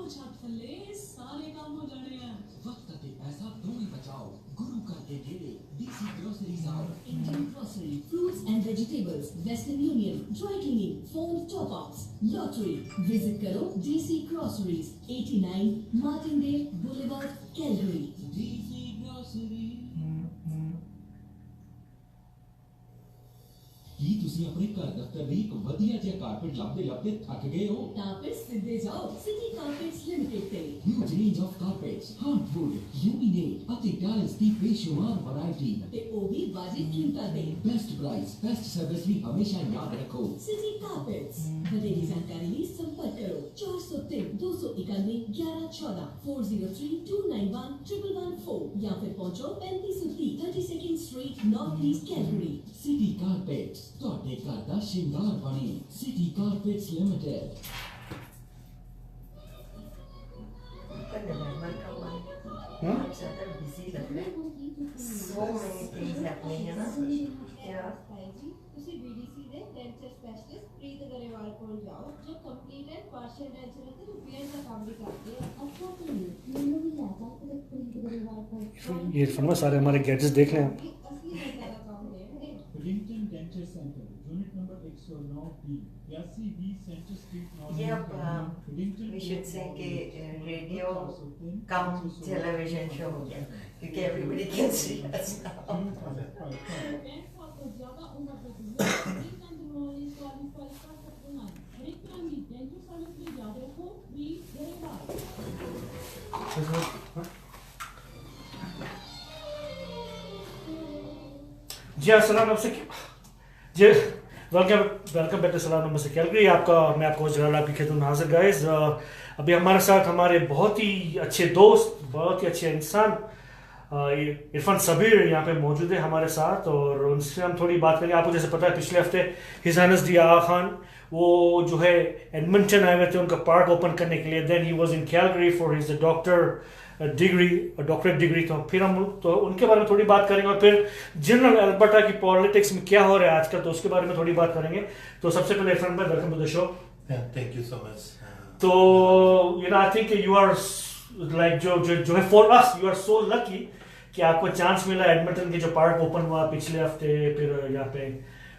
छत थल्ले सारे काम हो जाने हैं वक्त ते पैसा दोवें बचाओ गुरु करके गेले डीसी ग्रोसरीज आओ Indian grocery, fruits and vegetables, Western Union, dry cleaning, phone top-ups, lottery. Visit karo DC Groceries, 89 Martindale Boulevard, Calgary. DC grocery ਕੀ ਤੁਸੀਂ ਆਪਣੇ ਘਰ ਦਫ਼ਤਰ ਲਈ ਇੱਕ ਵਧੀਆ ਜਿਹਾ ਕਾਰਪੇਟ ਲੱਭਦੇ ਥੱਕ ਗਏ ਹੋ ਤਾਂ ਫਿਰ ਸਿੱਧੇ ਜਾਓ City Carpets Limited ਤੇ Huge range of carpets, hardwood, laminate ਅਤੇ tiles ਦੀ ਬੇਸ਼ੁਮਾਰ ਵੈਰਾਈਟੀ ਤੇ ਉਹ ਵੀ ਵਾਜਿਬ ਕੀਮਤਾਂ ਤੇ best price, best service ਵੀ ਹਮੇਸ਼ਾ ਯਾਦ ਰੱਖੋ City Carpets ਵਧੇਰੀ ਜਾਣਕਾਰੀ ਲਈ ਸੰਪਰਕ ਕਰੋ 403 291 1114 403 291 1114 ਜਾਂ ਫਿਰ ਪਹੁੰਚੋ 3530 32nd Street North East Calgary City Carpets ਤੁਹਾਡੇ ਘਰ ਦਾ ਸ਼ਿੰਗਾਰ ਬਣੇ City Carpets Limited I'm ज्यादा busy लग रहा है so many things happening है ना yeah ਤੁਸੀਂ BDC ਦੇ ਡੈਂਟਲ ਸਪੈਸ਼ਲਿਸਟ ਪ੍ਰੀਤ ਗਰੇਵਾਲ ਕੋਲ ਜਾਓ ਜੋ ਕੰਪਲੀਟ ਐਂਡ ਪਾਰਸ਼ੀਅਲ ਡੈਂਟਲ ਤੇ ਰਿਪੇਅਰ ਦਾ ਕੰਮ ਵੀ ਕਰਦੇ ਆ अच्छा तो ਮੈਨੂੰ ਵੀ ਲੱਗਦਾ ਕਿ ਪ੍ਰੀਤ ਗਰੇਵਾਲ ਕੋਲ ये इरफान में सारे हमारे गैजेट्स देख लें आप असली ਡੈਂਟਲ ਦਾ ਕੰਮ ਹੈ Edmonton Dental Center, unit number 109B, 82B Center Street, North ये अब we should say कि रेडियो कम टेलीविजन शो हो गया क्योंकि everybody can see us now ज्यादा उम्र के लिए क्वालिफाई कर सकते हैं हर एक तरह की डेंटल सर्विस में याद रखो प्लीज जी अस्सलाम नमस्ते जी वेलकम बैक टू सलाम नमस्ते कैलगरी आपका मैं आपको जलाल आपकी खिदमत में हाजिर गाइस अभी हमारे साथ हमारे बहुत ही अच्छे दोस्त बहुत ही अच्छे इंसान इरफान सबीर यहाँ पे मौजूद है हमारे साथ और उनसे हम थोड़ी बात करेंगे आपको जैसे पता है पिछले हफ्ते हिज हाइनेस दी आगा खान वो जो है एडमंटन आए हुए थे उनका पार्क ओपन करने के लिए then he was in Calgary for his doctorate degree तो फिर हम तो उनके बारे में थोड़ी बात करेंगे और फिर जनरल अल्बर्टा की पॉलिटिक्स में क्या हो रहा है आजकल तो उसके बारे में थोड़ी बात करेंगे तो सबसे पहले इरफान भाई welcome to the show thank you so much तो you know I think you are like जो है for us you are so lucky कि आपको चांस मिला एडमिंटन के जो पार्क ओपन हुआ पिछले हफ्ते फिर यहाँ पे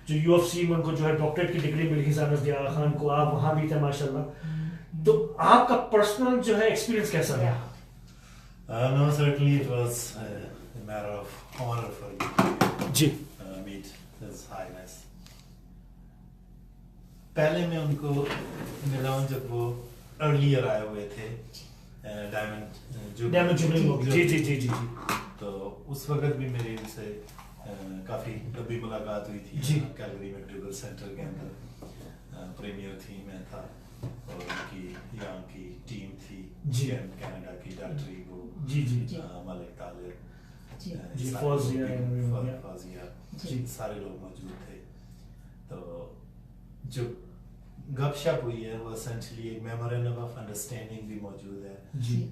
जो यूएफसी में उनको जो है डॉक्टरेट की डिग्री मिली हिसानस दिया खान को आप वहाँ भी थे माशाल्लाह तो आपका पर्सनल जो है एक्सपीरियंस कैसा रहा No, certainly it was a matter of honor for me ji to meet His Highness. पहले मैं उनको मिला हूँ जब वो अर्लियर आए हुए थे डायमंड जुबली जी जी जी जी तो उस वक्त भी मेरी उनसे काफ़ी लंबी मुलाकात हुई थी कैलगरी में सेंटर के अंदर प्रीमियर थी मैं था और उनकी यहाँ की टीम थी कनाडा की डॉक्टरी वो जी जी मलिक तालिर जी फौजिया सारे लोग मौजूद थे तो जो गपशप हुई है वो एसेंशियली एक मेमोरेंडम ऑफ अंडरस्टैंडिंग भी मौजूद है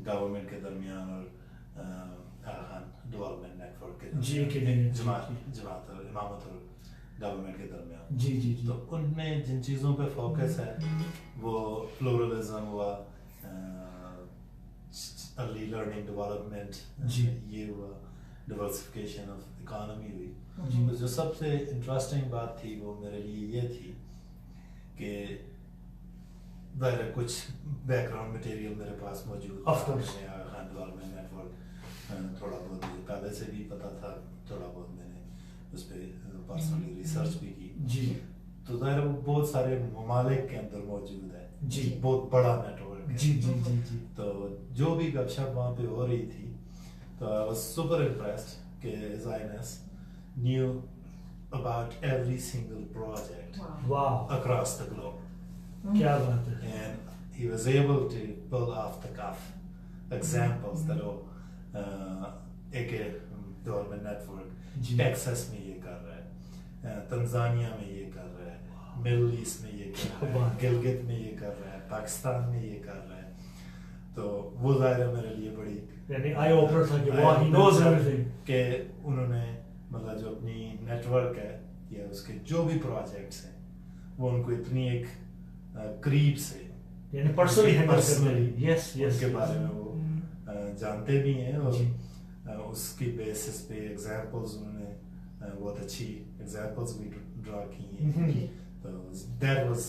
गवर्नमेंट के दरमियान और डेवलपमेंट नेटवर्क के जमात और इमामत और गवर्नमेंट के दरमियान जी तो उनमें जिन चीज़ों पे फोकस है वो प्लूरलिज्म हुआ अर्ली लर्निंग डेवलपमेंट ये हुआ डिवर्सिफिकेशन ऑफ इकोनॉमी हुई तो जो सबसे इंटरेस्टिंग बात थी वो मेरे लिए ये थी कि कुछ बैकग्राउंड मटेरियल मेरे पास मौजूद था डेवलपमेंट नेटवर्क थोड़ा बहुत मुझे पहले से भी पता था थोड़ा बहुत मैंने उस पर पर्सनली रिसर्च भी की जी तो ज़ाहिर वो बहुत सारे ममालिक के अंदर मौजूद है जी बहुत बड़ा नेटवर्क है जी जी जी जी तो जो भी गपशप वहाँ पे हो रही थी तो आई वाज सुपर इम्प्रेस्ड कि His Highness knew about every single project across the globe क्या बात है and he was able to pull off the cuff examples that एक डेवलपमेंट नेटवर्क टेक्सास में ये कर रहा है तंजानिया में ये कर रहा है मिडल ईस्ट में ये कर रहा है गिलगित में ये कर रहा है पाकिस्तान में ये कर रहा है तो वो ज़ाहिर है मेरे लिए बड़ी यानी आई ओपनर था कि वो ही नोज एवरीथिंग कि उन्होंने मतलब जो अपनी नेटवर्क है या उसके जो भी प्रोजेक्ट्स हैं वो उनको इतनी एक करीब से यानी पर्सनली हैंडल करते Personally, हैं। यस यस उनके बारे में वो जानते भी हैं और जी। उसकी बेसिस पे एग्जांपल्स उन्होंने बहुत अच्छी एग्जांपल्स भी ड्रा की हैं। तो that was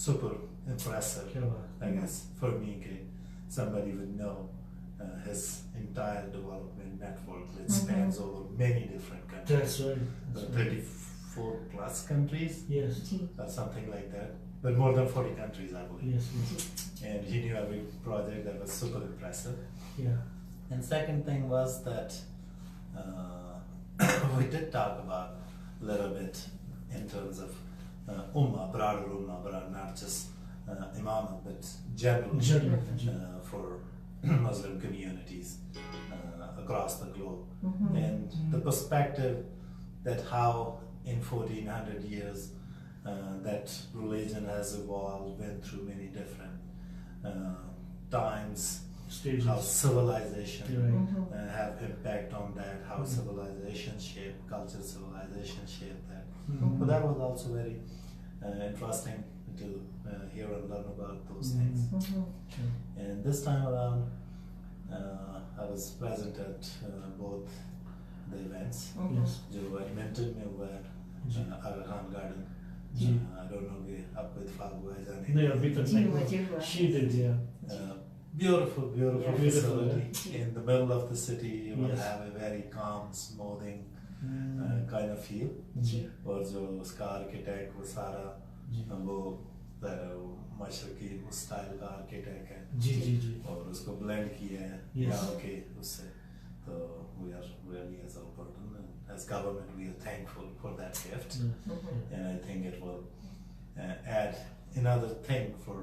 super impressive, क्या बात। I guess, for me कि somebody would know his entire development network that spans over many different countries. That's right. 34 plus countries Yes. or something like that, but more than 40 countries, I believe. Yes. Yes. And he knew every project. That was super impressive. Yeah. And second thing was that we did talk about a little bit in terms of broader ummah, not just imamat, but general for Muslim communities across the globe. And the perspective that how in 1400 years that religion has evolved, went through many different times, Stages. how civilization Right. have impact on that, how civilization shaped culture, civilization shaped that. Mhm. But that was also very interesting to hear and learn about those things. And this time around, I was present at both the events. Yes. जो Edmonton में हुआ है, Irfan garden. Ji. I don't know कि आपको इत्तेफाक हुआ है जाने नहीं का। अभी तक जी, मुझे हुआ। She did, yeah. Beautiful, beautiful Yeah. Beautiful, facility in the middle of the city. You will Yes. have a very calm, smoothing kind of feel. जी और जो उसका आर्किटेक्ट वो सारा जी वो मशरकी उस स्टाइल का आर्किटेक्ट है जी जी जी और उसको ब्लेंड किया है Yes. यहाँ के उससे तो we are really as Albertan and as government we are thankful for that gift. And I think it will add another thing for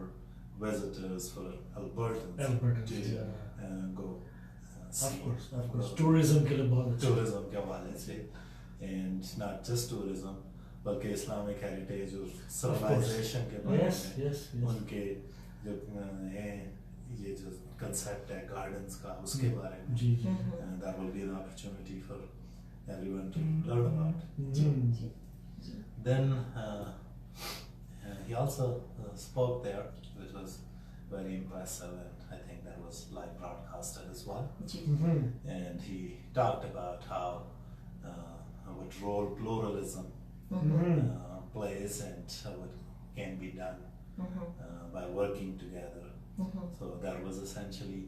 visitors, for Albertans Albertans, to yeah. go Of see. course. Tourism के लिए बहुत अच्छा। Tourism के हवाले से, and not just tourism, बल्कि Islamic heritage और civilization के बारे Yes, में yes, yes. उनके जो हैं ये जो concept है gardens का उसके बारे में जी जी that will be an opportunity for everyone to learn about. Then he also spoke there, which was very impressive, and I think that was live broadcasted as well. And he talked about how what role pluralism plays and what can be done by working together. So that was essentially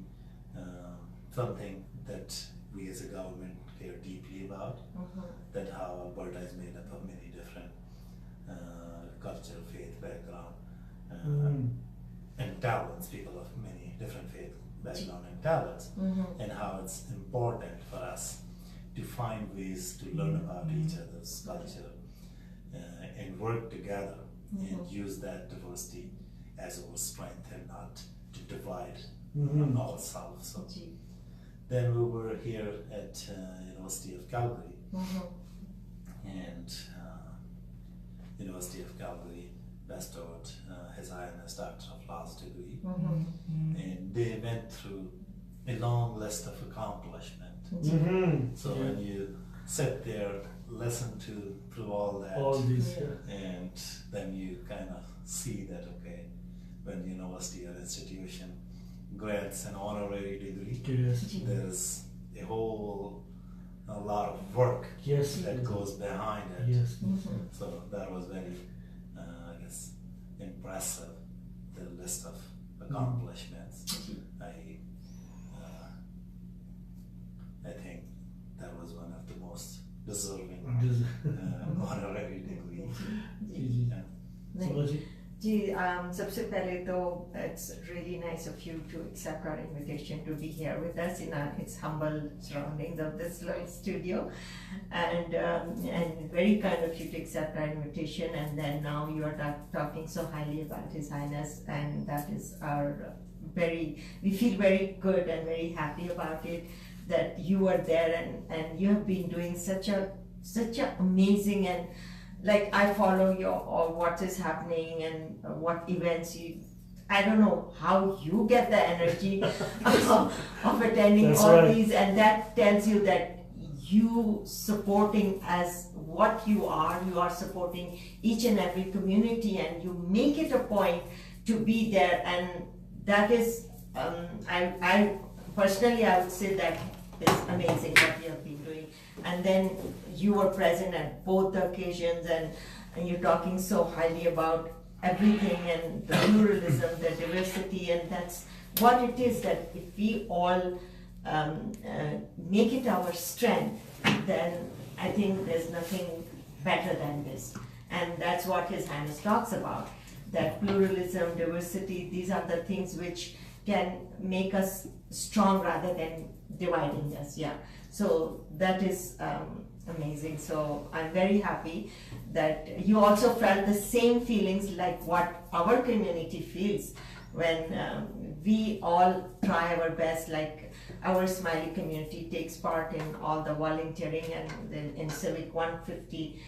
something that we as a government care deeply about, that how Alberta is made up of many different culture, faith background, and talents, people of many different faith background and talents, and how it's important for us to find ways to learn about each other's culture and work together and use that diversity as our strength and not to divide ourselves. So then we were here at University of Calgary, and University of Calgary bestowed His Highness Doctor of Laws degree, and they went through a long list of accomplishments. So when you sit there, listen through all that, all these and then you kind of see that when university or institution grants an honorary degree, yes there's a lot of work yes that goes behind it. yes So that was very, I guess, impressive, the list of accomplishments. I think that was one of the most deserving honorary degree. Yeah. जी सबसे पहले तो it's really nice of you to accept our invitation to be here with us in its humble surroundings of this little studio, and very kind of you to accept our invitation, and then now you are talking so highly about His Highness, and that is we feel very good and very happy about it, that you are there and you have been doing such a amazing, and like I follow or what is happening and what events I don't know how you get the energy of attending That's all right. these, and that tells you that you supporting as what you are supporting each and every community, and you make it a point to be there, and that is, I personally, I would say that is amazing what you have been doing. And then you were present at both the occasions, and you're talking so highly about everything and the pluralism, the diversity, and that's what it is, that if we all make it our strength, then I think there's nothing better than this. And that's what His Highness talks about, that pluralism, diversity, these are the things which can make us strong rather than dividing us. Yeah. So that is amazing. So I'm very happy that you also felt the same feelings like what our community feels when we all try our best, like our Smiley community takes part in all the volunteering, and then in Civic 150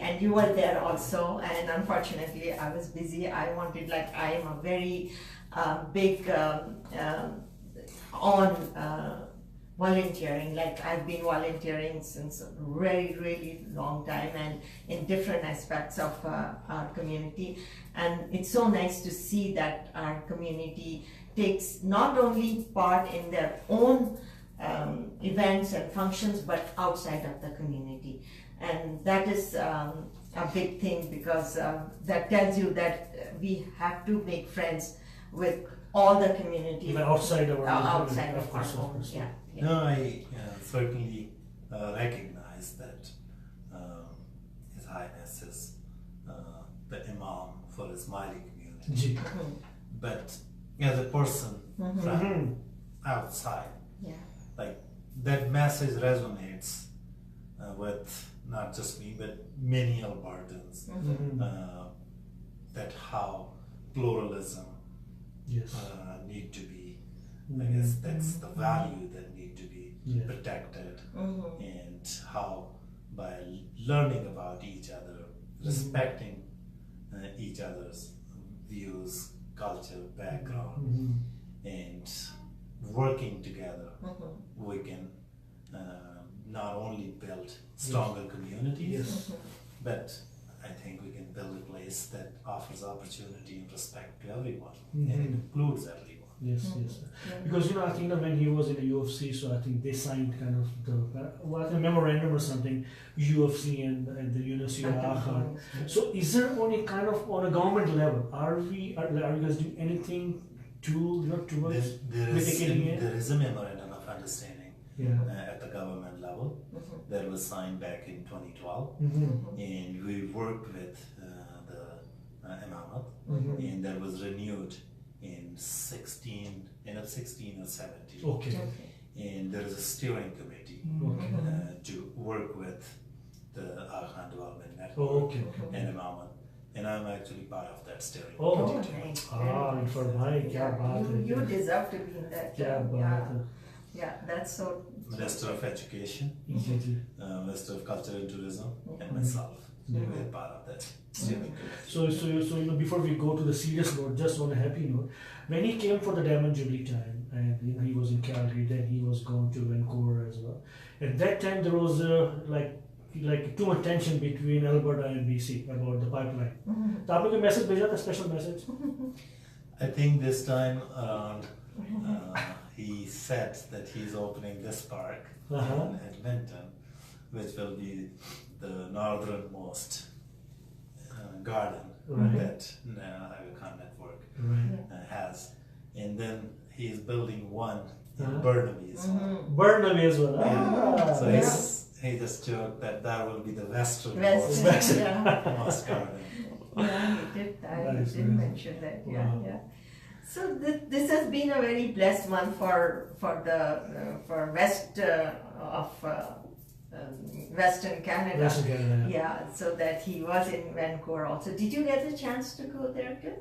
and you were there also, and unfortunately I was busy. I wanted, like, I am a very big on volunteering, like I've been volunteering since a really long time and in different aspects of our community, and it's so nice to see that our community takes not only part in their own events and functions but outside of the community, and that is a big thing, because that tells you that we have to make friends with all the community Even outside our outside of our course, home. course. Yeah. No, I certainly recognize that His Highness is the Imam for the Smiley community. Ji. But as a person from outside, like that message resonates with not just me but many Albertans. That how pluralism Yes. need to be. I guess that's the value that need to be protected, and how by learning about each other, respecting each other's views, culture, background, and working together, we can not only build stronger communities, but I think we can build a place that offers opportunity and respect to everyone, and it includes everyone. Yes, yes. Because I think that when he was in the UFC, so I think they signed kind of a memorandum or something, UFC and the University of Aachen. So is there only kind of on a government level, are you guys doing anything towards mitigating it? There is a memorandum of understanding at the government level that was signed back in 2012, and we worked with the Imamate, and that was renewed in 16 or 17. Okay. And there is a steering committee to work with the Aachen Development Network and Imamate, and I'm actually part of that steering committee. Nice. Irfan, You deserve to be in that. Yeah, that's so. Minister of Education, Exactly. Minister of Culture and Tourism, and myself. We're part of that steering committee. So before we go to the serious note, just on a happy note, when he came for the Diamond Jubilee time, and he was in Calgary, then he was going to Vancouver as well. At that time, there was like too much tension between Alberta and BC about the pipeline. तो आपने कोई message भेजा था, special message? I think this time around, he said that he's opening this park in Edmonton, which will be the northernmost garden that Irfan Network has, and then he's building one in Burnaby as well. Burnaby as well. So he just joked that will be the westernmost garden. Yeah, he did that. He did mention that. Wow. Yeah. So this has been a very blessed month for west of Western Canada. Western Canada, Yeah, so that he was in Vancouver also. Did you get the chance to go there too?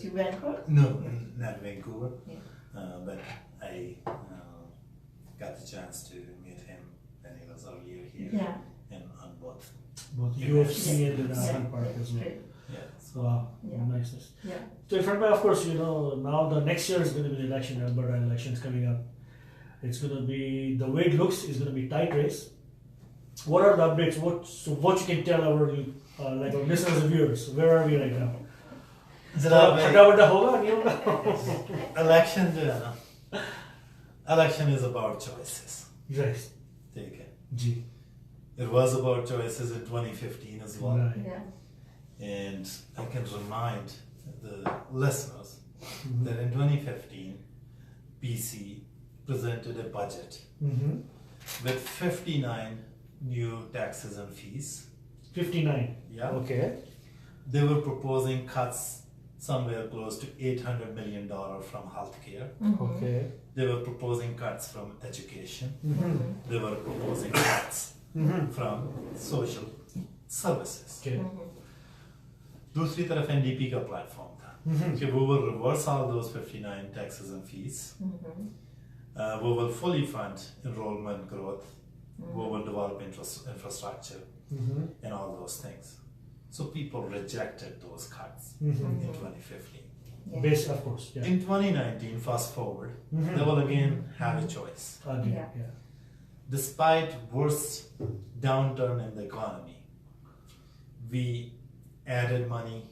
To Vancouver? No, not Vancouver. But I got the chance to meet him when he was earlier here, and on both UFC and the Aachen Park as well. Wow, nice. So if of course, now the next year is going to be the election, Alberta elections coming up. It's going to be, the way it looks, is going to be tight race. What are the updates? What you can tell our listeners and viewers? Where are we right now? जरा खड्डा वड्डा होगा नहीं होगा? election जो है ना, election is about choices. Right. ठीक है. जी. It was about choices in 2015 as well. Right. Yeah. And I can remind the listeners that in 2015, PC presented a budget with 59 new taxes and fees. 59. Yeah. Okay. They were proposing cuts somewhere close to $800 million from healthcare. Okay. They were proposing cuts from education. They were proposing cuts from social services. Okay. दूसरी तरफ NDP का platform था कि we will reverse all those 59 taxes and fees. We will fully fund enrollment growth. We will develop infrastructure and all those things. So people rejected those cuts in 2015. Base, of course. Yeah. In 2019, fast forward, they will again have a choice. Again, Yeah. yeah. Despite worst downturn in the economy, we added money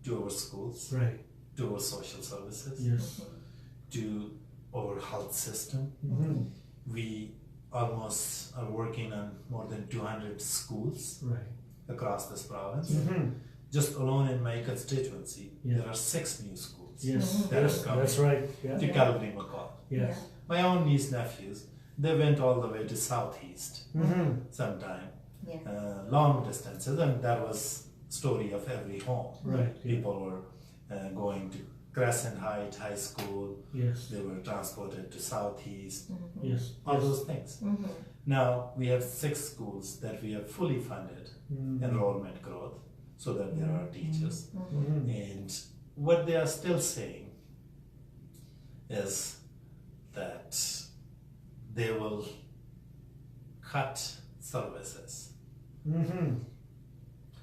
to our schools, Right. to our social services, Yes. to our health system. We almost are working on more than 200 schools Right. across this province. Just alone in my constituency, Yeah. there are 6 new schools Yes. that Yes. are coming That's right. Yeah. to Calgary, McCall. Yes. My own niece nephews, they went all the way to southeast sometime, Yeah. long distances, and that was story of every home. Right. Yeah. People were going to Crescent Height High School. Yes. They were transported to southeast. Yes. All those things. Now we have 6 schools that we have fully funded enrollment growth, so that there are teachers. And what they are still saying is that they will cut services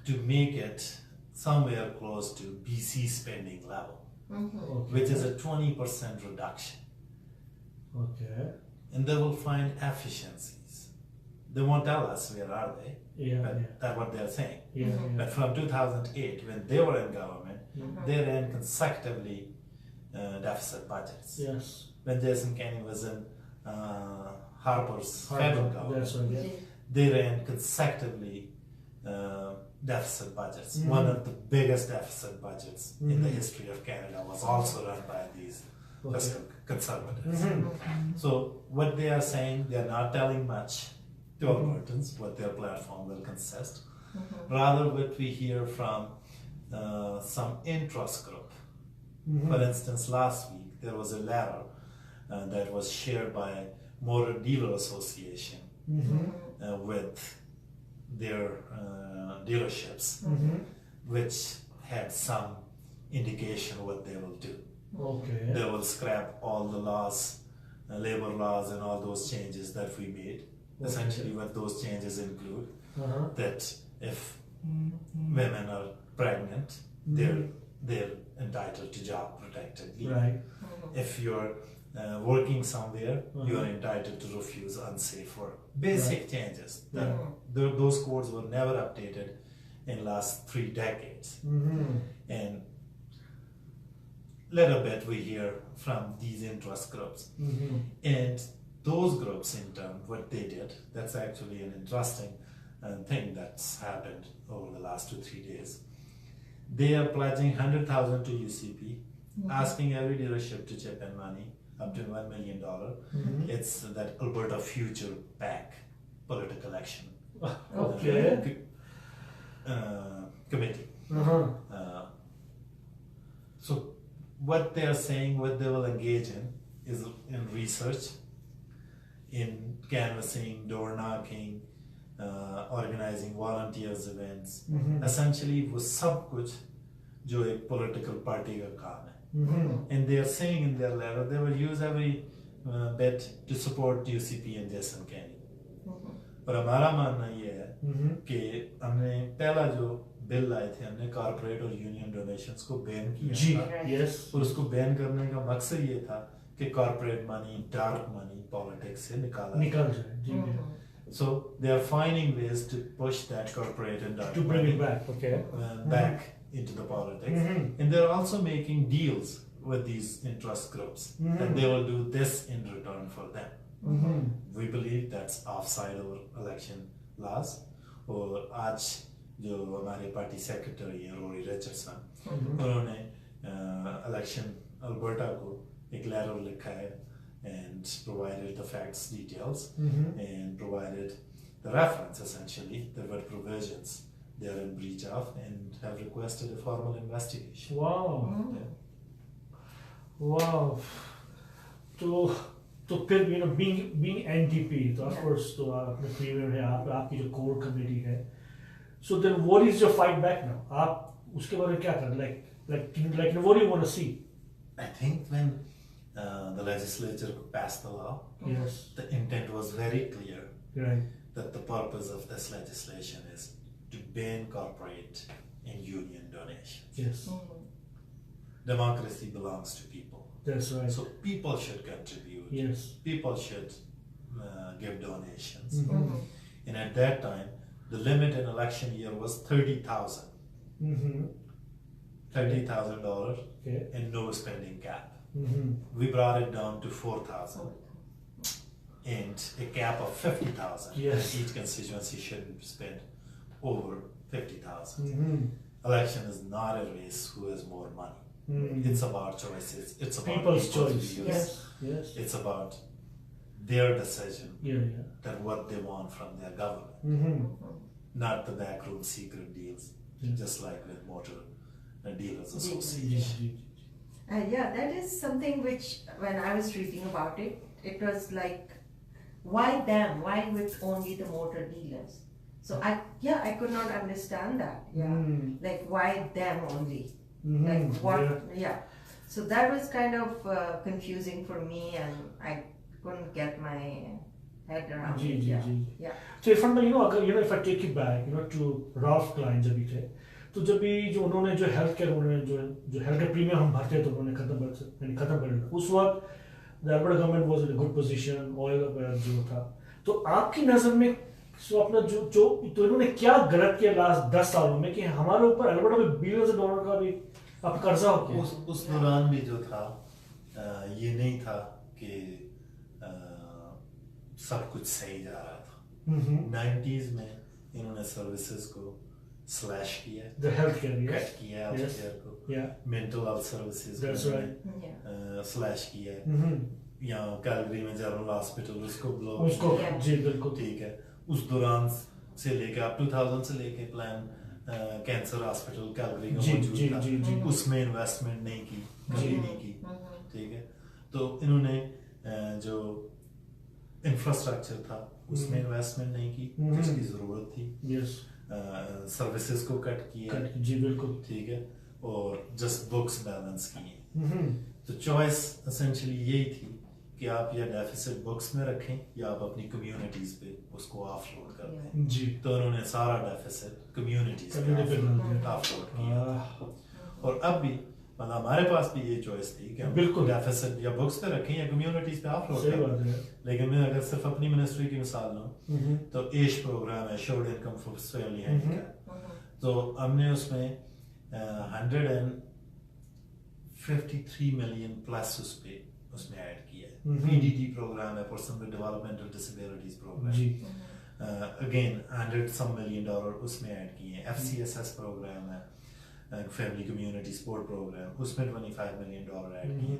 to make it somewhere close to BC spending level, Okay. which is a 20% reduction. Okay. And they will find efficiencies. They won't tell us where are they, Yeah. but Yeah. that's what they're saying. Yeah. But from 2008, when they were in government, they ran consecutively deficit budgets. Yes. When Jason Kenney was in Harper's federal government, That's right. Yeah. they ran consecutively deficit budgets. One of the biggest deficit budgets in the history of Canada was also run by these fiscal conservatives. So what they are saying, they are not telling much to Albertans what their platform will consist. Rather, what we hear from some interest group. For instance, last week there was a letter that was shared by Motor Dealer Association with their dealerships, which had some indication what they will do. Okay. They will scrap all the laws, labor laws, and all those changes that we made. Essentially, what those changes include that if women are pregnant, they're entitled to job protected leave. Right. If you're working somewhere, you are entitled to refuse unsafe work. Basic changes. Those codes were never updated in last 3 decades. And little bit we hear from these interest groups. And those groups in turn, what they did, that's actually an interesting thing that's happened over the last 2-3 days. They are pledging 100,000 to UCP, asking every dealership to chip in money up to $1 million. It's that Alberta Future PAC, political action Okay. committee. So what they are saying, what they will engage in is in research, in canvassing, door knocking, organizing volunteers events. Essentially वो सब कुछ जो एक political party का काम है. And they are saying in their letter they will use every bit to support UCP and Jason Kenney. पर हमारा मानना ये है कि हमने पहला जो बिल लाए थे, हमने कॉर्पोरेट और यूनियन डोनेशंस को बैन किया जी. था. Yes. और उसको बैन करने का मकसद ये था कि corporate money, dark money politics से निकाला निकल जाए. जी. So they are finding ways to push that corporate and dark To bring money it back. Okay. back into the politics, and they're also making deals with these interest groups, and they will do this in return for them. We believe that's offside our election laws. और आज जो हमारे party secretary हैं Rory Richardson, उन्होंने election Alberta को एक letter लिखा है and provided the facts details and provided the reference essentially the word provisions they are in breach of and have requested a formal investigation. Wow. Wow. तो फिर being NDP तो of course तो आपने premier है, आपकी जो core committee है, so then what is your fight back now? आप उसके बारे में क्या कर like what do you want to see? I think when the legislature passed the law, yes, the intent was very clear, right, that the purpose of this legislation is to ban corporate and union donations. yes, Democracy belongs to people. that's right, So people should contribute. yes, People should give donations. And at that time, the limit in election year was $30,000. $30,000 okay, and no spending cap. We brought it down to 4,000 and a cap of 50,000. Yes. Each constituency shouldn't spend over 50,000. Election is not a race who has more money. It's about choices. It's about people's people's choice, views. yes, It's about their decision yeah, that what they want from their government, not the backroom secret deals, just like with Motor Dealers Association. Yeah, that is something which, when I was reading about it, it was like, why them? Why with only the motor dealers? So I could not understand that. Yeah, like why them only? Like what? Yeah. So that was kind of confusing for me, and I couldn't get my head around it. Yeah. So Irfan, if I take you back, to Ralph Klein जब भी थे, तो जब भी जो उन्होंने जो health care उन्होंने जो हेल्थ केयर प्रीमियम हम भरते तो उन्होंने खत्म कर दिया उस वक्त the Alberta government was in a good position oil जो था तो आपकी नजर में सो अपना जो तो इन्होंने क्या गलत किया लास्ट 10 सालों में कि हमारे ऊपर अल्बर्टा में बिलियंस ऑफ डॉलर का भी अब कर्जा हो गया उस दौरान भी जो था ये नहीं था कि सब कुछ सही जा रहा था 90s में इन्होंने सर्विसेज को स्लैश किया द हेल्थ केयर कट किया हेल्थ केयर को मेंटल हेल्थ सर्विसेज को स्लैश किया या कैलगरी में जनरल हॉस्पिटल उसको ब्लॉक जी बिल्कुल ठीक है उस दौरान से लेके अब 2000 से लेके प्लान कैंसर हॉस्पिटल कैलगरी का मौजूद था उसमें इन्वेस्टमेंट नहीं की कभी नहीं की ठीक है तो इन्होंने जो इंफ्रास्ट्रक्चर था उसमें इन्वेस्टमेंट नहीं की जिसकी जरूरत थी सर्विसेज को कट किया जी बिल्कुल ठीक है और जस्ट बुक्स बैलेंस किए तो चॉइस एसेंशियली यही थी कि आप या डेफिसिट बुक्स में रखें या आप अपनी कम्युनिटीज पे उसको ऑफलोड कर दें जी तो उन्होंने सारा डेफिसिट कम्युनिटीज पे ऑफलोड किया और अब भी मतलब हमारे पास भी ये चॉइस थी कि हम डेफिसिट या बुक्स पे रखें या कम्युनिटीज पे ऑफलोड करें लेकिन मैं अगर सिर्फ अपनी मिनिस्ट्री की मिसाल लूं तो एश प्रोग्राम है assured income for socially handicap तो हमने उसमें 153 मिलियन प्लस उसमें ऐड किया है पीडीडी प्रोग्राम है person with developmental disabilities programme again 100 some million dollar उसमें ऐड किए हैं एफसीएसएस प्रोग्राम है फैमिली कम्युनिटी सपोर्ट प्रोग्राम उसमें 25 मिलियन डॉलर ऐड किए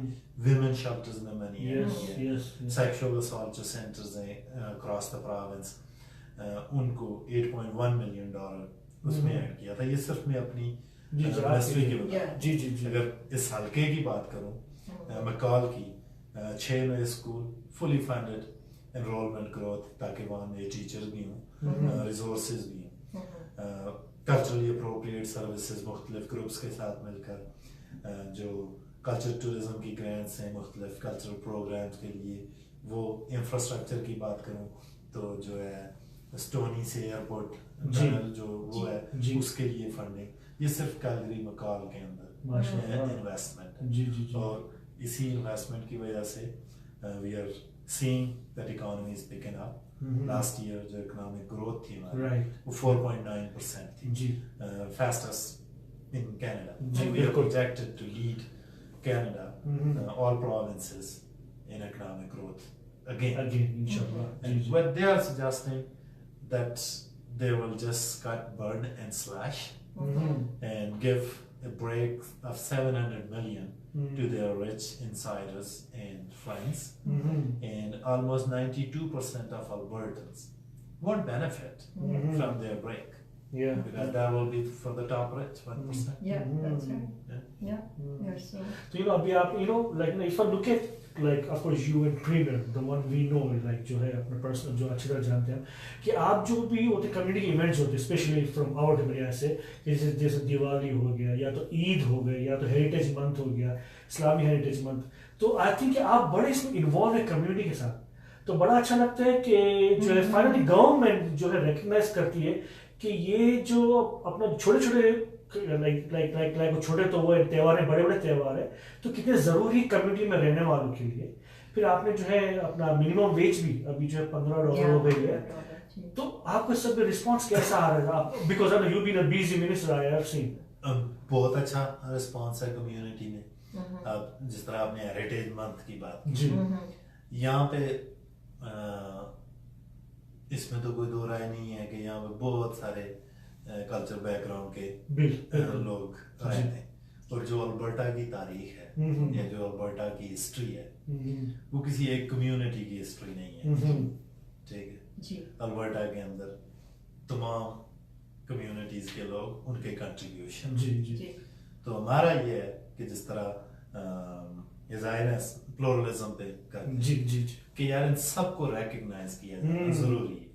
विमेन शेल्टर्स में मनी ऐड किया सेक्सुअल असॉल्ट जो सेंटर्स हैं अक्रॉस द प्रोविंस उनको 8.1 मिलियन डॉलर उसमें ऐड किया था ये सिर्फ मैं अपनी मिनिस्ट्री की जी अगर इस हल्के की बात करूं मकाल की 6 नए school fully funded enrolment growth ताकि वहाँ नए टीचर्स भी हों रिसोर्सेज भी हों कल्चरली अप्रोप्रिएट सर्विसेज मुख्तलिफ ग्रुप्स के साथ मिलकर जो कल्चर टूरिज्म की ग्रांट्स हैं मुख्तलिफ कल्चरल प्रोग्राम्स के लिए वो इंफ्रास्ट्रक्चर की बात करूँ तो जो है स्टोनी से एयरपोर्ट टनल जो वो है उसके लिए फंडिंग ये सिर्फ कैलगरी मकाल के अंदर इन्वेस्टमेंट और इसी इन्वेस्टमेंट की वजह से we are seeing that economy is picking up last year जो इकोनॉमिक ग्रोथ थी हमारी वो 4.9% थी फास्टेस्ट in Canada. जी, And we are बिल्कुल। projected to lead Canada, all provinces in economic growth again. Again, inshallah. And what they are suggesting that they will just cut, burn and slash and give a break of 700 million to their rich insiders and friends, and almost 92% of Albertans won't benefit from their break. Yeah. Because that will be for the top rich 1%. Yeah, that's right. Yeah. Yeah, so. So अभी आप like if I look at like of course you and Premier, the one we know, like जो है अपने personal जो अच्छी तरह जानते हैं कि आप जो भी होते community events होते especially from our area से जैसे दिवाली हो गया या तो ईद हो गया या तो हेरिटेज मंथ हो गया, इस्लामी हेरिटेज मंथ, तो आई थिंक आप बड़े इसमें इन्वॉल्व है कम्युनिटी के साथ, तो बड़ा अच्छा लगता है कि जो है फाइनली गवर्नमेंट जो है रिकग्नाइज करती है कि ये जो अपना छोटे छोटे लाइक छोटे तो वो त्यौहार है, बड़े बड़े त्यौहार है, तो कितने ज़रूरी कम्युनिटी में रहने वालों के लिए। फिर आपने जो है अपना मिनिमम वेज भी अभी जो है $15 हो गई है, तो आपको सब रिस्पांस कैसा आ रहा है? Because I know you been a busy minister, I have seen बहुत अच्छा रिस्पांस है कम्युनिटी में। अब जिस तरह आपने हेरिटेज मंथ की बात जी, यहाँ पे इसमें तो कोई दो राय नहीं है कि यहाँ पे बहुत सारे कल्चर बैकग्राउंड के लोग रहे थे, और जो अल्बर्टा की तारीख है या जो अल्बर्टा की हिस्ट्री है वो किसी एक कम्युनिटी की हिस्ट्री नहीं है, ठीक है। अल्बर्टा के अंदर तमाम कम्युनिटीज के लोग, उनके कंट्रीब्यूशन, तो हमारा ये है कि जिस तरह ये जाहिर है प्लुरलिज्म पे करते हैं कि यार इन सबको रिकग्नाइज किया जाना जरूरी है।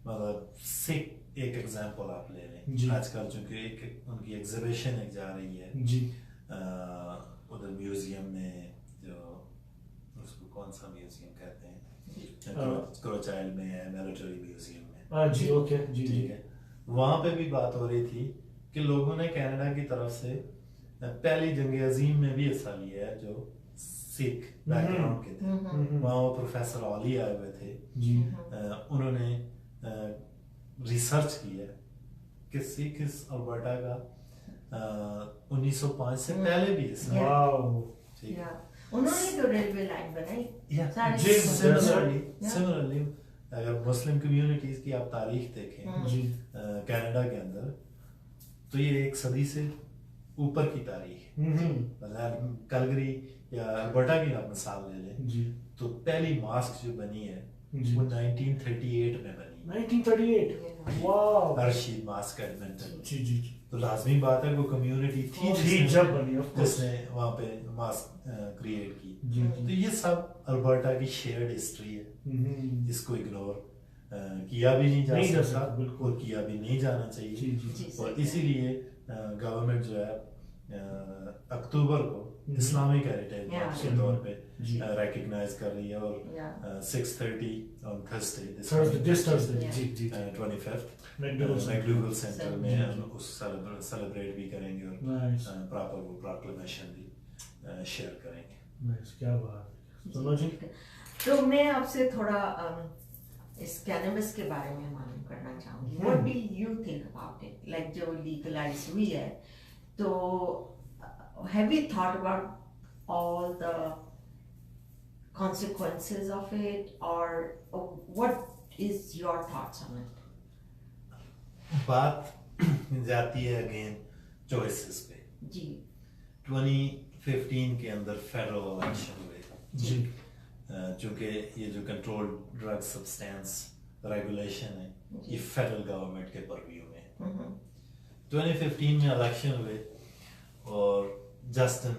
मतलब सिख एक एग्जांपल आप ले लें, आजकल चूंकि एक उनकी एग्जीबिशन एक जा रही है उधर म्यूजियम में, जो उसको कौन सा म्यूजियम कहते हैं, क्रोचाइल में है, मिलिट्री म्यूजियम में, जी ओके जी, ठीक है। वहां पे भी बात हो रही थी कि लोगों ने कनाडा की तरफ से पहली जंग अजीम में भी हिस्सा लिया है जो सिख बैकग्राउंड के थे। वहाँ वो प्रोफेसर ऑली आए हुए थे, उन्होंने रिसर्च की है कि सिख इस अल्बर्टा का 1905 से पहले भी हिस्सा, ठीक है। उन्होंने तो रेलवे लाइन बनाई। सिमिलरली अगर मुस्लिम कम्युनिटीज की आप तारीख देखें कनाडा के अंदर, तो ये एक सदी से ऊपर की तारीख है। मतलब कैलगरी या अल्बर्टा की आप मिसाल ले लें, तो पहली मास्क जो बनी है वो 1938 में बनी। 1938, वाओ, रशीद मास्क एडमिंटन। जी, तो लाजमी बात है वो कम्युनिटी थी जब बनी, जिसने वहाँ पे मास्क क्रिएट की। तो ये सब अल्बर्टा की शेयर्ड हिस्ट्री है, इसको इग्नोर किया भी नहीं जा सकता और किया भी नहीं जाना चाहिए। और इसीलिए गवर्नमेंट जो है अक्टूबर को इस्लामिक हेरिटेज मंथ के तौर पे रिकग्नाइज कर रही है, और 6:30 on Thursday 25th McDougall centre में हम उस सेलिब्रेट भी करेंगे और प्रॉपर वो प्रोक्लेमेशन भी शेयर करेंगे। क्या बात है। तो मैं आपसे थोड़ा इस कैनबिस के बारे में मालूम करना चाहूँगी। What do you think about it? Like जो legalize हुई है, तो have you thought about all the consequences of it, or what is your thoughts on it? बात जाती है अगेन चॉइसेस पे। जी। 2015 के अंदर फेडरल इलेक्शन हुए जी, चूंकि ये जो कंट्रोल्ड ड्रग सब्सटेंस रेगुलेशन है ये फेडरल गवर्नमेंट के परव्यू में। 2015 में इलेक्शन हुए और जस्टिन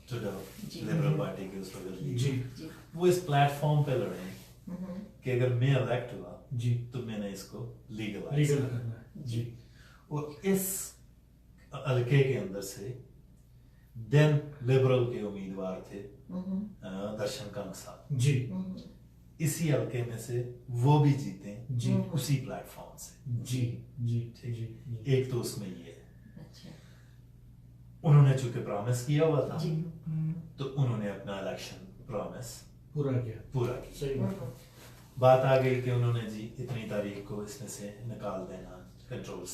ट्रूडो लिबरल पार्टी के उस वक्त जी, वो इस प्लेटफॉर्म पे लड़े कि अगर मैं इलेक्ट हुआ जी तो मैंने इसको लीगलाइज करना जी। और इस हल्के के अंदर से देन लिबरल के उम्मीदवार थे दर्शन कंग साहब जी, इसी हल्के में से वो भी जीते जी उसी प्लेटफॉर्म से जी जी ठीक। एक तो उसमें ये उन्होंने चूंकि प्रॉमिस किया हुआ था तो उन्होंने अपना इलेक्शन प्रॉमिस पूरा किया। बात आ गई कि उन्होंने जी इतनी तारीख को इसमें से निकाल देना कंट्रोल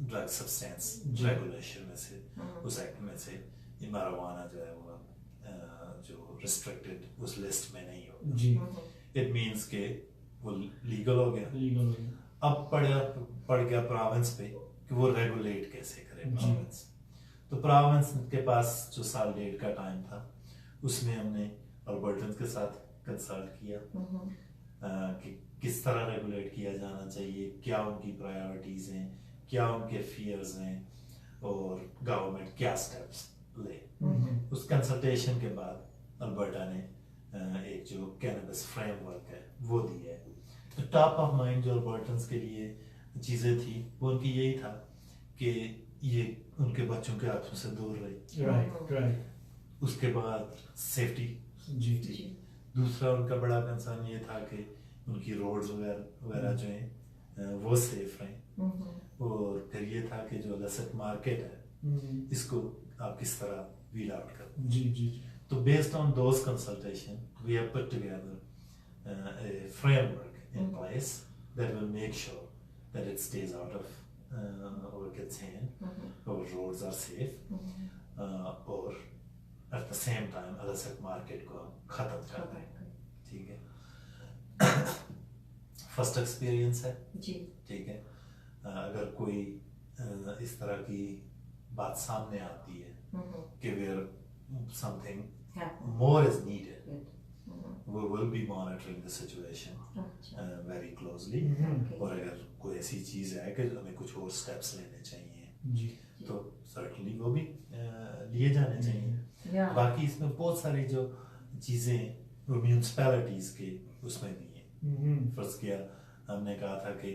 ड्रग सब्सटेंस जी। रेगुलेशन में से उस एक्ट में से ये marijuana जो है वो जो रिस्ट्रिक्टेड उस लिस्ट में नहीं होगा. जी इट मीन्स के वो लीगल हो गया. लीगल हो गया. अब पड़ गया प्रोविंस पे कि वो रेगुलेट कैसे करे प्रोविंस. तो प्रोविंस के पास जो साल डेढ़ का टाइम था उसमें हमने अल्बर्टन के साथ कंसल्ट किया कि किस तरह रेगुलेट किया जाना चाहिए, क्या उनकी प्रायोरिटीज हैं, क्या उनके फियर्स हैं और गवर्नमेंट क्या स्टेप्स ले. उस कंसल्टेशन के बाद अल्बर्टा ने एक जो कैनबिस फ्रेमवर्क है वो दिया है. तो टॉप ऑफ माइंड जो अल्बर्टन्स के लिए चीज़ें थी वो उनकी यही था कि ये उनके बच्चों के हाथों से दूर रहे. राइट. उसके बाद सेफ्टी. जी. दूसरा उनका बड़ा कंसर्न ये था कि उनकी रोड्स वगैरह जो हैं वो सेफ रहें. और फिर ये था कि जो इलिसिट मार्केट है इसको आप किस तरह वील आउट करें. जी. तो based on those consultation we have put together a framework in place that will make sure that it stays out of our kids' hand, our roads are safe, और at the same time illicit market को हम खत्म कर दें. ठीक है. First experience है जी. ठीक है. अगर कोई इस तरह की बात सामने आती है कि where something more is needed, we will be monitoring the situation very closely. और अगर कोई ऐसी चीज़ है कि हमें कुछ और स्टेप्स लेने चाहिए तो certainly वो भी लिए जाने चाहिए. बाकी इसमें बहुत सारी जो चीज़ें म्यूनसिपैलिटीज़ के उसमें भी हैं. फर्स्ट किया हमने कहा था कि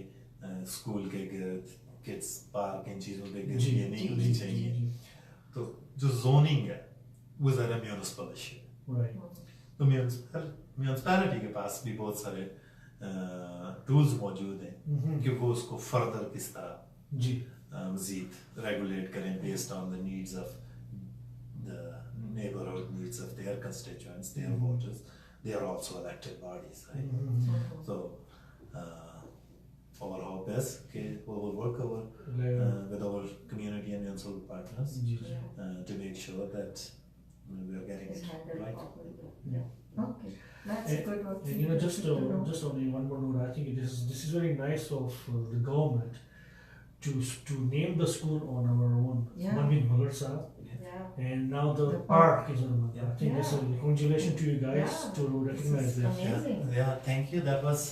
स्कूल के गिर्द किड्स पार्क इन चीज़ों के गिर्द ये नहीं होनी चाहिए. तो जो जोनिंग है वो ज़रा म्यूनसिपल इशू. तो म्यूनसिपैलिटी के पास भी बहुत सारे टूल्स मौजूद हैं कि वो उसको फर्दर किस तरह मज़ीद रेगुलेट करें based on the needs of the neighborhood needs of their constituents, their voters. They are also elected bodies, right? So our hope is that we will work with our community and municipal partners to make sure that we are getting it right. Okay, that's good work. Just only one more note. I think this is very nice of the government to name the school on our own. Manvin Magar Sahab. And now the park is on. I think that's a congratulations to you guys to recognize this. Amazing. Yeah, thank you. That was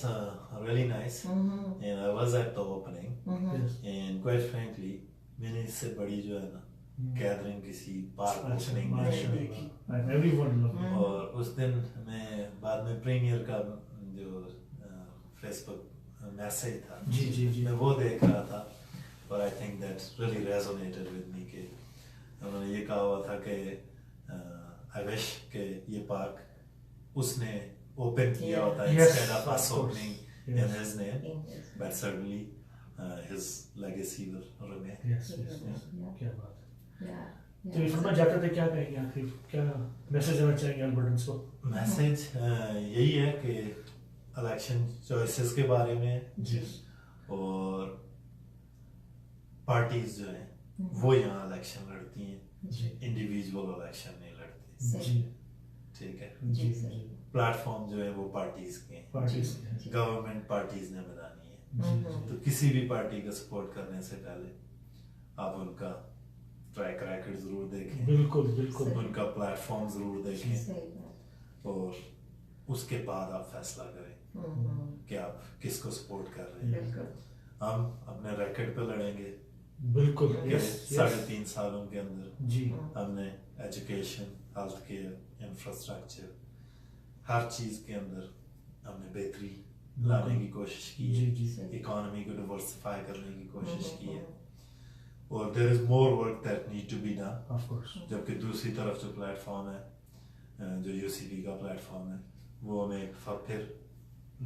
really nice. And I was at the opening. Yes. And quite frankly, मैंने इससे बड़ी जो है ना gathering किसी park opening में नहीं देखी. Everyone loved it. और उस दिन मैं बाद में प्रीमियर का जो फेसबुक मैसेज था जी. मैं वो देख रहा था और I think that really resonated with me के उन्होंने ये कहा हुआ था कि आई विश के ये पार्क उसने ओपन किया होता instead of us opening in his name, but certainly his legacy will remain. Yes. क्या बात है. तो इरफान जाते थे क्या कहेंगे आखिर, क्या मैसेज देना चाहेंगे अल्बर्टन्स को? मैसेज यही है कि इलेक्शन चॉइसेस के बारे में और पार्टीज जो हैं वो यहाँ इलेक्शन लड़ती हैं, इंडिविजुअल इलेक्शन नहीं लड़ती. ठीक है. प्लेटफॉर्म जो है वो पार्टीज के हैं, गवर्नमेंट पार्टीज ने बनानी है. तो किसी भी पार्टी का सपोर्ट करने से पहले आप उनका ट्रैक रिकॉर्ड जरूर देखें. बिल्कुल. उनका प्लेटफॉर्म जरूर देखें और उसके बाद आप फैसला करें कि आप किसको सपोर्ट कर रहे हैं. हम अपने रिकॉर्ड पे लड़ेंगे. बिल्कुल. 3.5 सालों के अंदर जी हमने एजुकेशन, हेल्थ केयर, इंफ्रास्ट्रक्चर हर चीज के अंदर हमने बेहतरी लाने की कोशिश की है. इकोनॉमी को डिवर्सिफाई करने की कोशिश की है और there is more work that need to be done. Of course. जबकि दूसरी तरफ जो प्लेटफॉर्म है जो यूसीपी का प्लेटफॉर्म है वो हमें फिर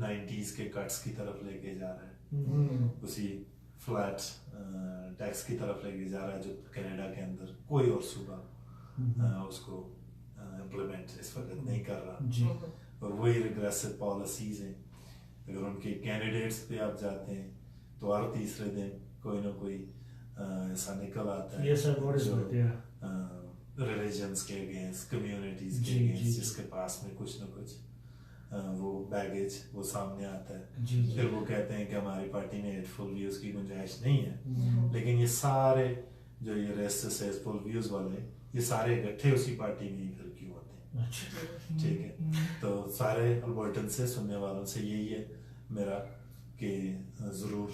90s के कट्स की तरफ लेके जा रहा है. उसी फ्लैट टैक्स की तरफ लेके जा रहा है जो कनाडा के अंदर कोई और सूबा उसको इम्प्लीमेंट इस वक्त नहीं कर रहा. और वही रिग्रेसिव पॉलिसीज हैं. अगर उनके कैंडिडेट्स पे आप जाते हैं तो हर तीसरे दिन कोई ना कोई ऐसा निकल आता है Yes, sir, what is जो that? Yeah. रिलीजन्स के अगेंस्ट, कम्युनिटीज के जी, जी, अगेंस्ट, जी। जिसके पास में कुछ ना कुछ वो बैगेज वो सामने आता है। जी, जी। फिर वो कहते हैं कि हमारी पार्टी में हेटफुल व्यूज की गुंजाइश नहीं है, लेकिन ये सारे जो ये रेसिस्ट हेटफुल व्यूज वाले ये सारे इकट्ठे उसी पार्टी में ही फिर क्यों होते हैं? अच्छा। ठीक है, तो सारे अल्बर्टन से सुनने वालों से यही है मेरा कि ज़रूर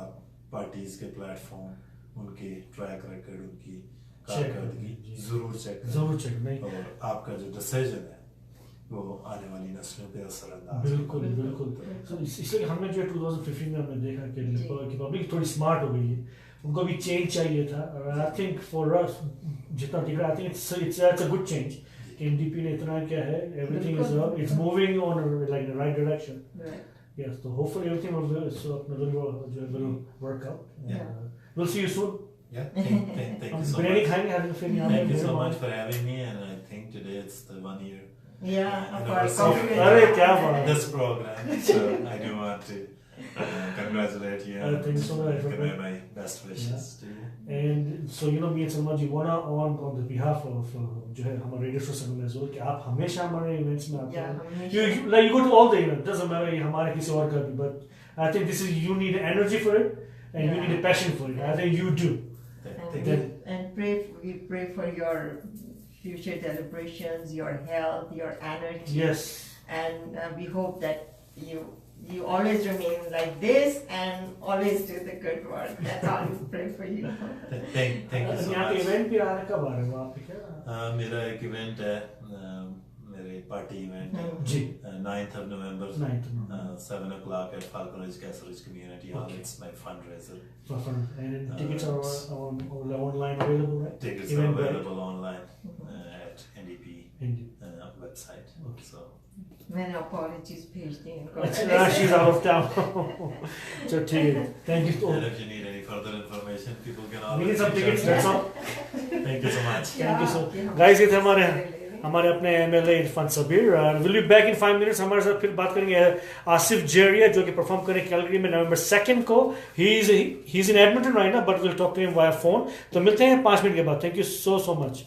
आप पार्टीज के प्लेटफॉर्म, उनके ट्रैक रिकॉर्ड, उनकी कारकर्दगी ज़रूर चेक करें नहीं और आपका जो डिसीजन है वो आने वाली नस्लों पे असरअंदाज बिल्कुल बिल्कुल। तो इसलिए हमने जो 2015 में हमने देखा कि पब्लिक थोड़ी स्मार्ट हो गई है, उनको भी चेंज चाहिए था। और आई थिंक फॉर अस जितना दिख रहा है, I think it's a good change. NDP ने इतना क्या है, everything is moving on like the right direction. Yes, तो hopefully everything will work out. Will see you soon. Yeah, thank you so biryani much. खाएंगे हर फिर यहाँ Thank you पे। so much for having me, and I think today it's the 1 year Yeah, of course. anniversary अरे क्या of बात है। this program. So I do want to congratulate you Thank you so much. and convey my best wishes to you. And so you know, me and Salman ji wanna on the behalf of जो है हमारे radio station में जोर कि आप हमेशा हमारे events में आते हैं। You go to all the events, doesn't matter ये हमारे किसी और का भी, but I think this is, you need energy for it and you need a passion for it. I think you do. And we pray for your future celebrations, your health, your energy. Yes. And we hope that you always remain like this and always do the good work. That's all we pray for you. Thank you so यहाँ पे much. Event भी आने कब आ रहे हो आप? क्या मेरा एक इवेंट है, मेरे पार्टी इवेंट है जी 9th of November, 9th of November. 7 o'clock at Falconage Castle Community Hall. Okay. It's my fundraiser. and tickets are online available, right? Tickets are Eventbrite. available online at NDP website. Okay. So मैंने apologies भेज दी इनको। अच्छा, she's out of town. So ठीक है, thank you. and if you need any further information, people can We always need some reach tickets. out. That's all. Thank you so much. Thank you so Yeah, guys, ये थे हमारे अपने MLA Irfan Sabir. Will be back in 5 minutes। हमारे साथ फिर बात करेंगे आसिफ जेरिया, जो कि परफॉर्म करें कैलगरी में November 2nd को। He is in Edmonton right now, but will talk to him via phone. तो मिलते हैं 5 मिनट के बाद। Thank you so much.